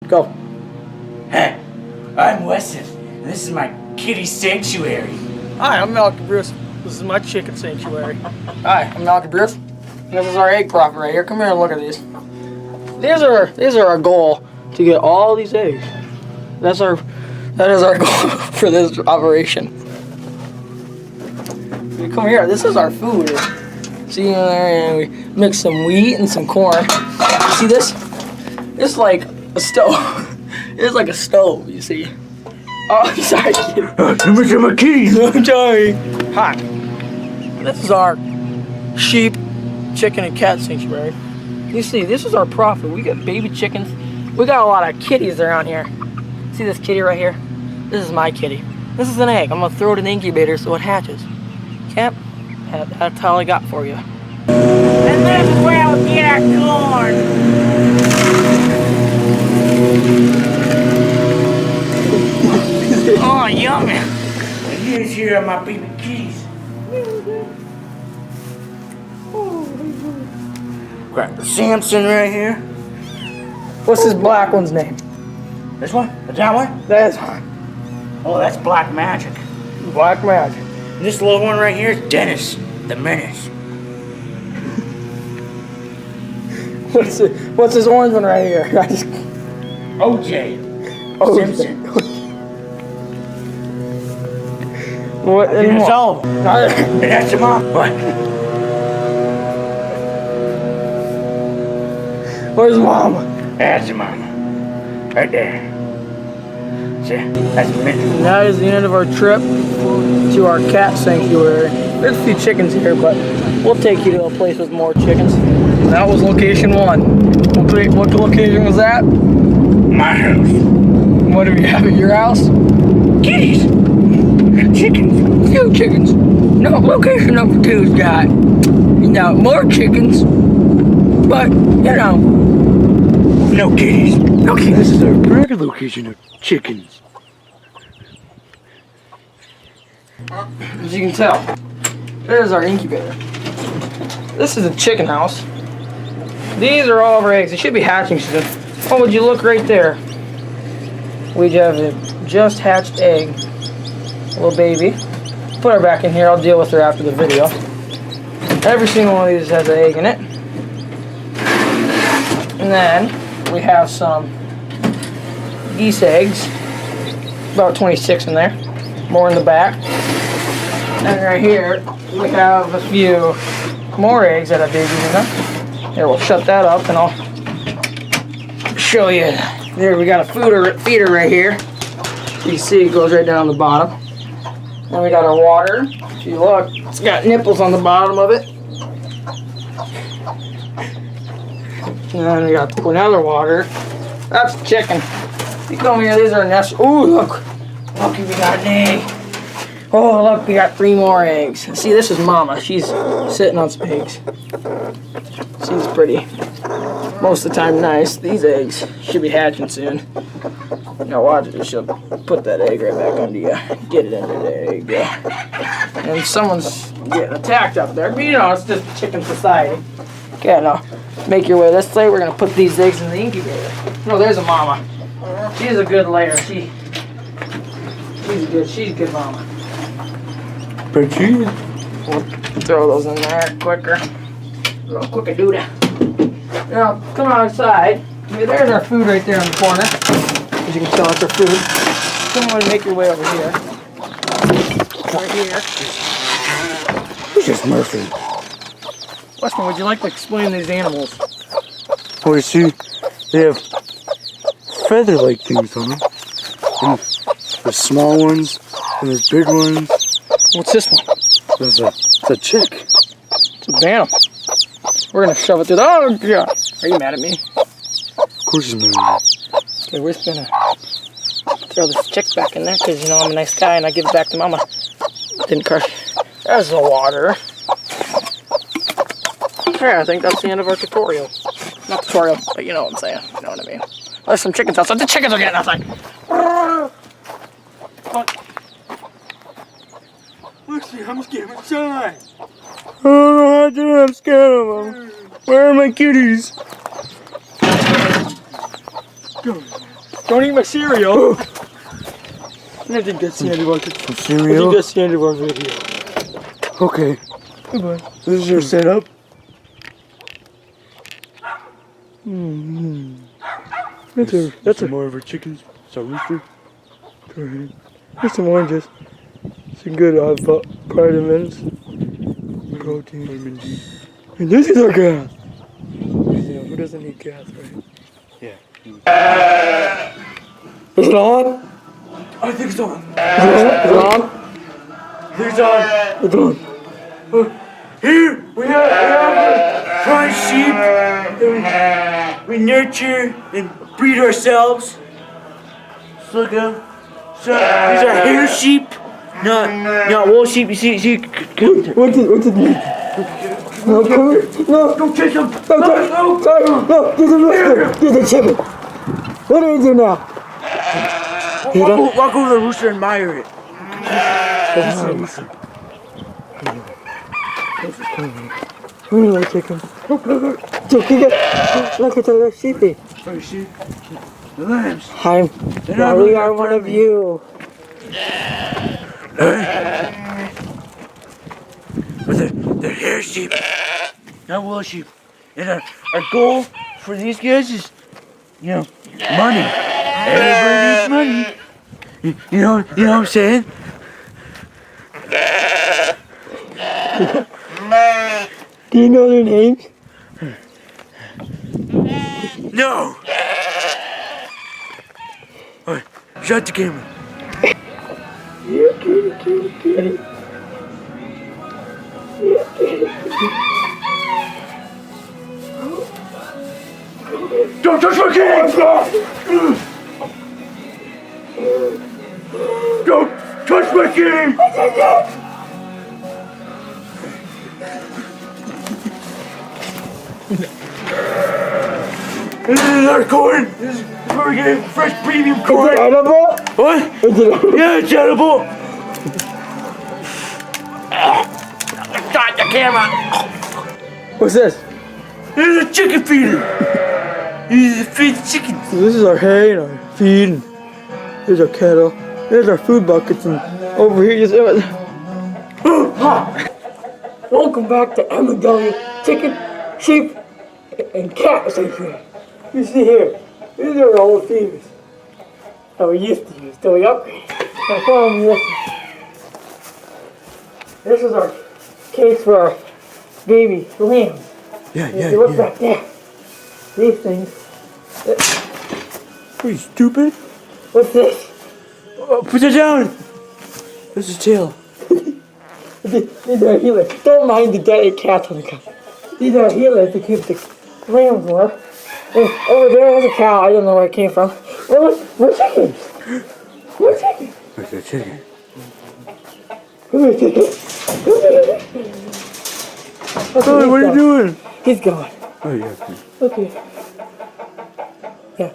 Go. Hey, I'm Weston, and this is my kitty sanctuary. Hi, I'm Malcolm Bruce. This is my chicken sanctuary. Hi, I'm Malcolm Bruce. This is our egg profit right here. Come here and look at these. These are our goal to get all these eggs. That is our goal for this operation. You come here. This is our food. See in there, and we mix some wheat and some corn. See this? It's like a stove. It's like a stove. You see? Oh, I'm sorry, kid. My kitties. I'm sorry. Hi. This is our sheep, chicken, and cat sanctuary. You see, this is our profit. We got baby chickens. We got a lot of kitties around here. See this kitty right here? This is my kitty. This is an egg. I'm gonna throw it in the incubator so it hatches. Yep. That's all I got for you. And this is where we get our corn. Oh, yummy. And here are my baby kitties. Got the Samson right here. What's this black one's name? This one? That one? That's one. Oh, that's Black Magic. Black Magic. And this little one right here is Dennis, the Menace. What's this orange one right here? OJ. Oh, Simpson. What? And it's all. And that's your mom. What? Where's Mama? That's your mama. Right there. See? That's me. And that is the end of our trip to our cat sanctuary. There's a few chickens here, but we'll take you to a place with more chickens. That was location 1. What location was that? My house. What do we have at your house? Kitties. Chickens. Few chickens. No, location number 2's got, more chickens. But, no kitties. no kitties. This is our private location of chickens. As you can tell, there's our incubator. This is a chicken house. These are all of our eggs. They should be hatching soon. Oh, would you look right there? We have a just hatched egg. Little baby. Put her back in here. I'll deal with her after the video. Every single one of these has an egg in it. And then we have some geese eggs. About 26 in there. More in the back. And right here, we have a few more eggs that have babies in them. Here, we'll shut that up and I'll show you. There, we got a feeder right here. You see it goes right down the bottom. And we got our water. If you look, it's got nipples on the bottom of it. And then we got another water. That's chicken. You come here, these are nests. Ooh, look. Look, we got an egg. Oh, look, we got 3 more eggs. See, this is Mama. She's sitting on some eggs. She's pretty. Most of the time, nice. These eggs should be hatching soon. Now watch it. She'll put that egg right back under you. Get it under there. There you go. And someone's getting attacked up there. But it's just chicken society. Okay, now make your way this way. We're going to put these eggs in the incubator. No, there's a Mama. She's a good layer. She's a good Mama. But you. We'll throw those in there quicker. A little quicker doodle. Now, come outside. There's our food right there in the corner. As you can tell, it's our food. Come on and make your way over here. Right here. Who's this Murphy? Weston, would you like to explain these animals? Oh, you see, they have feather-like things on them. And there's small ones, and there's big ones. What's this one? It's a chick. It's a bantam. We're going to shove it through the... Oh, God. Are you mad at me? Of course he's mad. Okay, we're just going to throw this chick back in there because, I'm a nice guy and I give it back to Mama. Didn't crush. There's the water. Yeah, I think that's the end of our tutorial. Not tutorial, but you know what I'm saying. You know what I mean. There's some chickens outside. The chickens are getting outside. Lucy, I'm scared inside. I don't know how to do it. I'm scared of them. Where are my kitties? Go. Don't eat my cereal. I think that's the end of our video. Cereal? I think that's the end of our video. Okay. Goodbye. This is your setup? That's a more of our chickens. It's a rooster. Here's some oranges. Some good vitamins. Protein. Vitamin D. And this is our gas. Who doesn't need gas, right? Yeah. Is it on? I think it's on. Is it on? It's on. It's on. Here we have prize sheep that we nurture and breed ourselves. Just look at them. So, these are hair sheep, not wool sheep. You see, What's it mean? No, come here. No, don't take them. no, there's a rooster. There's a chicken. What do we do now? Walk over to the rooster and admire it. Where do I take him? Look at the little sheepy. Oh, see? The lambs. We are one of you. But they're hair sheep, not wool sheep. And our goal for these guys is, money. Everybody needs money. You know what I'm saying? Do you know their names? No! Alright, shut the camera. Kitty. Don't touch my kitty! Don't touch my kitty! This is our corn. This is where we're getting fresh premium corn. Is it edible? What? Is it edible? Yeah, it's edible. Stop the camera. What's this? This is a chicken feeder. This is feed chickens. So this is our hay and our feed. And here's our kettle. Here's our food buckets. And over here is Hi. Welcome back to MW Chicken, Sheep, and Cat Sanctuary. You see here, these are all the feeders that we used to use till we upgraded. Now follow me this way. This is our case for our baby lambs. Yeah, Look back there. These things. Are you stupid? What's this? Put it down. This is tail. These are healers. Don't mind the dead cats on the couch. These are healers to keep the lambs warm. And over there was a cow. I don't know where it came from. Well, we're chickens. We're chickens. Where's the chicken? Who's chicken? Oh, what are you doing? He's gone. Oh, yeah. Okay. Yeah.